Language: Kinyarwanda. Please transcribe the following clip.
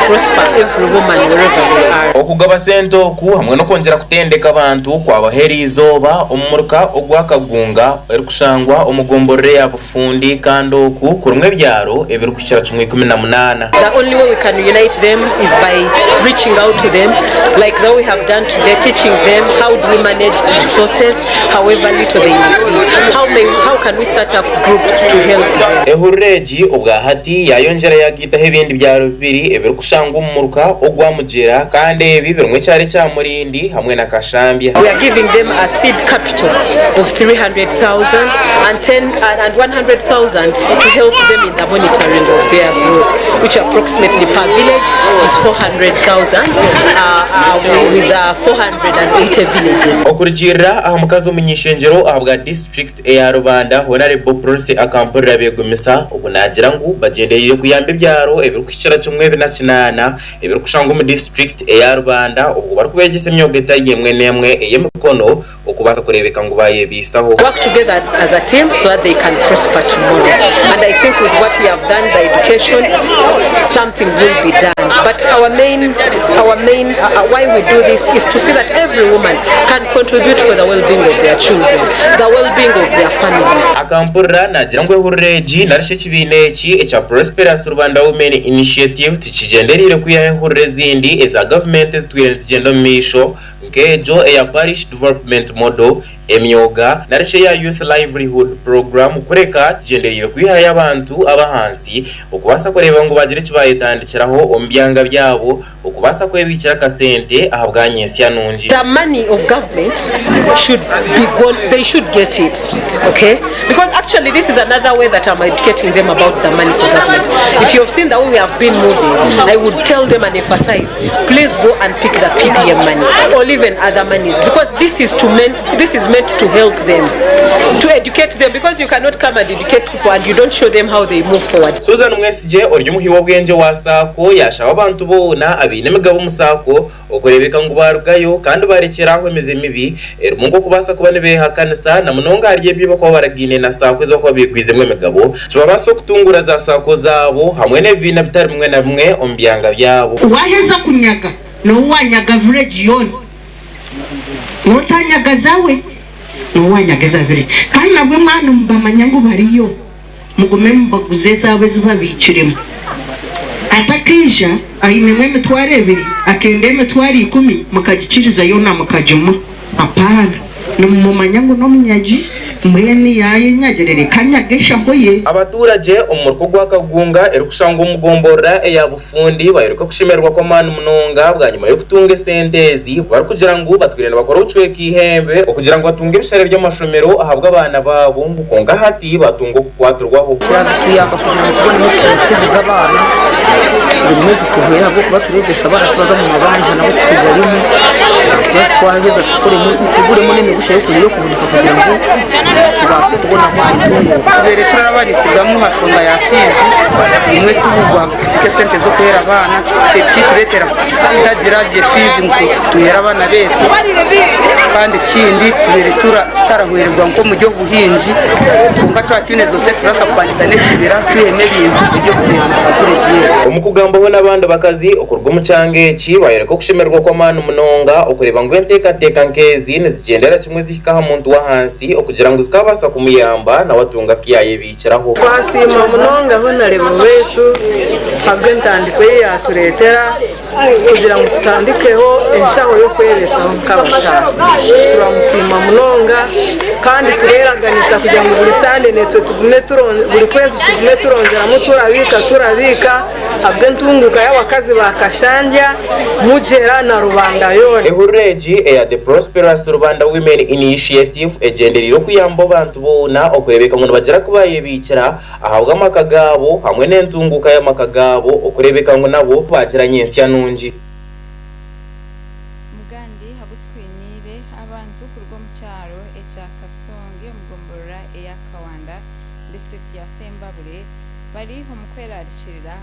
prosper every woman wherever they are. Okugaba sento ku hamwe no kongera kutendeka abantu kwabaheri izoba omumuruka ogwakagunga erikushangwa omugomborere ya bufundi kandi oku kurumwe byaro ebirikushira 18. The only way we can unite them is by reaching out to them like that we have done today, teaching them how do we manage resources, however little they need. How can we start up groups to help them? Ehureji obwahati yayongera yagitaho ebindi byaro bibiri ebirikushangwa omumuruka ogwamugera kandi ebi birumwe cyari cya Murindi hamwe na Kashambya. We are giving them a seed capital of 300,000 and 100,000 to help them in the monitoring of their growth, which approximately per village is 400,000 with 480 villages. Okurujira ahamukazo munyishengero ahabwa district ya Rubanda honorable Proce akampurira begumisa okunagira ngo bagendereye kuyamba byaro ebirikushira 2028 ebirikushanga mu district ya Rubanda ubwo barikubegese myogeta yemwe nemwe eyemikono okubasa kurebeka ngo bayebisaho. Work together as a team so that they can prosper tomorrow, and I think with what we have done by education something will be done, but our main why we do this is to see that every woman can contribute for the well-being of their children, the well-being of their families. Akampurira nagira ngo ehureji narishe kibineki echa Prosperous Rubanda Women Initiative tikigenderire kuyahurire zindi eza government ezitwirens genda misho nkejo eya parish development model emyoga narishe ya youth livelihood program kureka kigenderire kuyihaya abantu abahansi okubasa kureba ngo bagire kibayitandikiraho ombyanga byabo okubasa kwebikira kasente ahabwanyesi yanungi. The money of government should be gone, they should get it, okay? Because actually this is another way that I'm educating them about the money for government. If you have seen the way we have been moving, I would tell them and emphasize, please go and pick the PDM money or even other monies, because this is meant to help them, to educate them, because you cannot come and educate people and you don't show them how they move forward. Susan Mwesije oryo muhiwa bwenge wasako yashaba abantu bona abine mugabo musako okurebeka ngo barugayo kandi barekeraho emeze mibi erumungo kubasa kubane behakanisa na munonga ariye byo ko baragine na sako zo ko bigwizemwe mugabo cyo baso kutungura za sako zabo hamwe nebina bitari mwe na mwe ombyanga byabo. Waheza kunyaga no wanyaga village yon no tanyaga zawe no wanyageza village kandi nabwe mwana mbamanyango bariyo mugume mbaguze zawe zibabikiremo atakisha ayimwe metware ebiri akende metware 10 mukagiciriza yona mukajuma apana no mumanyango no munyaji mwene yaye nyagerere kanyagesha hoye. Abaturage omurko gwakagunga erikushanga umugombora eya bufundi bayiruka kushimerwa kwa manu munonga bwanyuma yo kutunga sentezi bari kugira ngo batwirene bakora ucweka ihembe okugira ngo batunge bishare by'amashomero ahabwa abana babo ngukonga hati batungo kwaturwaho tuyamba kugira ngo tubone imisoro fees z'abana zimwe zituhera bwo kuba turegesa abana tubaza mu mabanja nabo tutugarimo basi twaheza tuguremo nene gushaye kuriyo kubunika kugira ngo tubase tubona mwayitungo kubere turabanisigamo hashonga ya fizi imwe tuvugwa ke sente zo kuhera abana turetera itagira je fizi ngo tuhera abana betu kandi kindi tubere tarahwererwa ngo mu byo buhinji kunga twatune zose turasa kwandisa n'ekibira twiheme bintu byo kuyamba turekiye umukugambaho n'abandi bakazi okurwa mu cyangeki bayereka kushemerwa kwa manu munonga okureba ngo enteka nkezi nezigendera kimwe zihikaha muntu wa hansi okugira ngo zikabasa kumuyamba na watunga kiyaye biciraho. Twasima munonga honarebo wetu agentandiko yaturetera kugira ngo tutandikeho inshaho yo kwebesa nk'abacyana. Turamusima munonga kandi tureraganisa kugira ngo buri sande netwe tugume buri kwezi tugume turongeramo turabika agentunguka y'abakazi bakashanja mugera na Rubanda yone. Ehureji eya the Prosperous Rubanda Women Initiative egenderiro kuyamba abantu bona okurebeka ngo bagira kubaye bikira ahabwa amakagabo hamwe n'entunguka y'amakagabo okurebeka ngo nabo bagira nyensya nungi. Mugandi habutwinire abantu kurwo mu cyaro echa Kasonge mugombora eya Kawanda district ya Sembabure bari ho mukwera rishirira